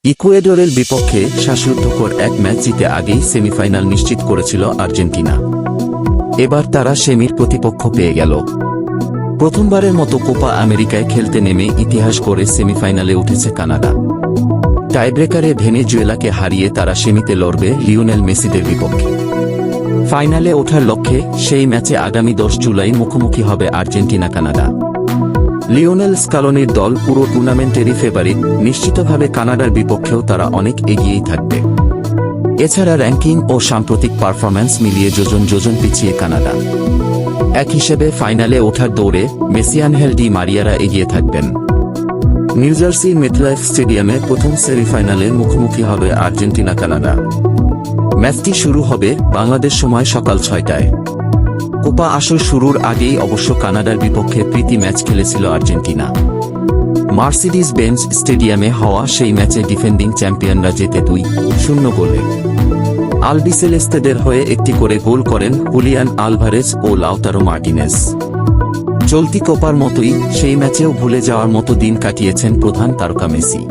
ইকুয়েডরের বিপক্ষে শ্বাসরুদ্ধকর এক ম্যাচ জিতে আগেই সেমিফাইনাল নিশ্চিত করেছিল আর্জেন্টিনা। এবার তারা সেমির প্রতিপক্ষ পেয়ে গেল। প্রথমবারের মতো কোপা আমেরিকায় খেলতে নেমে ইতিহাস গড়ে সেমিফাইনালে উঠেছে কানাডা। টাইব্রেকারে ভেনেজুয়েলাকে হারিয়ে তারা সেমিতে লড়বে লিওনেল মেসিদের বিপক্ষে। ফাইনালে ওঠার লক্ষ্যে সেই ম্যাচে আগামী 10 জুলাই মুখোমুখি হবে আর্জেন্টিনা কানাডা। লিওনেল স্কালোনির দল পুরো টুর্নামেন্টেরই ফেভারিট, নিশ্চিতভাবে কানাডার বিপক্ষেও তারা অনেক এগিয়েই থাকবে। এছাড়া র্যাঙ্কিং ও সাম্প্রতিক পারফরম্যান্স মিলিয়ে যোজন পিছিয়ে কানাডা। এক হিসেবে ফাইনালে ওঠার দৌড়ে মেসি আনহেল ডি মারিয়ারা এগিয়ে থাকবেন। নিউজার্সির মেটলাইফ স্টেডিয়ামে প্রথম সেমিফাইনালের মুখোমুখি হবে আর্জেন্টিনা কানাডা। ম্যাচটি শুরু হবে বাংলাদেশ সময় সকাল 6টায়। কোপা আসর শুরুর আগেই অবশ্য কানাডার বিপক্ষে প্রীতি ম্যাচ খেলেছিল আর্জেন্টিনা। মার্সিডিজ বেঞ্জ স্টেডিয়ামে হওয়া সেই ম্যাচে ডিফেন্ডিং চ্যাম্পিয়নরা জেতে 2-0 গোলে। আলবিসেলেস্তেদের হয়ে একটি করে গোল করেন হুলিয়ান আলভারেজ ও লাউতারো মার্টিনেজ। চলতি কোপার মতোই সেই ম্যাচেও ভুলে যাওয়ার মতো দিন কাটিয়েছেন প্রধান তারকা মেসি।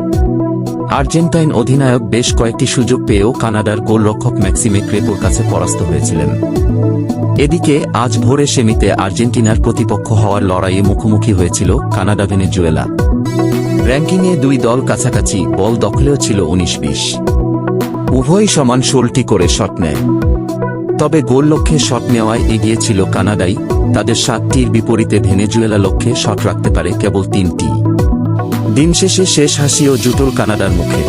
আর্জেন্টাইন অধিনায়ক বেশ কয়েকটি সুযোগ পেয়েও কানাডার গোলরক্ষক ম্যাক্সিমে ক্রেপোর কাছে পরাস্ত হয়েছিলেন। এদিকে আজ ভোরে সেমিতে আর্জেন্টিনার প্রতিপক্ষ হওয়ার লড়াইয়ে মুখোমুখি হয়েছিল কানাডা ভেনেজুয়েলা। র্যাঙ্কিংয়ে দুই দল কাছাকাছি, বল দখলেও ছিল 19-20। উভয়ই সমান 16টি করে শট নেয়। তবে গোল লক্ষ্যে শট নেওয়ায় এগিয়ে ছিল কানাডাই। তাদের 7টির বিপরীতে ভেনেজুয়েলা লক্ষ্যে শট রাখতে পারে কেবল 3টি। দিন শেষে শেষ হাসিও জুটল কানাডার মুখে।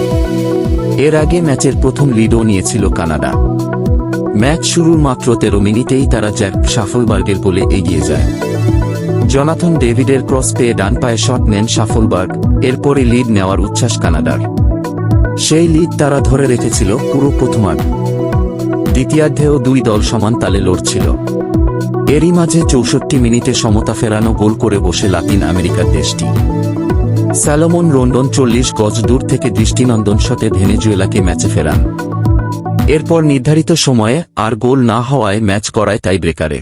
এর আগে ম্যাচের প্রথম লিডও নিয়েছিল কানাডা। ম্যাচ শুরুর মাত্র 13 মিনিটেই তারা জ্যাক শাফলবার্গের গোলে এগিয়ে যায়। জনাথন ডেভিডের ক্রস পেয়ে ডান পায়ে শট নেন শাফলবার্গ। এরপরই লিড নেওয়ার উচ্ছ্বাস কানাডার। সেই লিড তারা ধরে রেখেছিল পুরো প্রথমার্ধ। দ্বিতীয়ার্ধেও দুই দল সমান তালে লড়ছিল। এরই মাঝে 64 মিনিটে সমতা ফেরানো গোল করে বসে লাতিন আমেরিকার দেশটি। স্যালোমন রন্ডন 40 গজ দূর থেকে দৃষ্টিনন্দন শটে ভেনেজুয়েলাকে ম্যাচে ফেরান। এরপর নির্ধারিত সময়ে আর গোল না হওয়ায় ম্যাচ গড়ায় টাইব্রেকারে।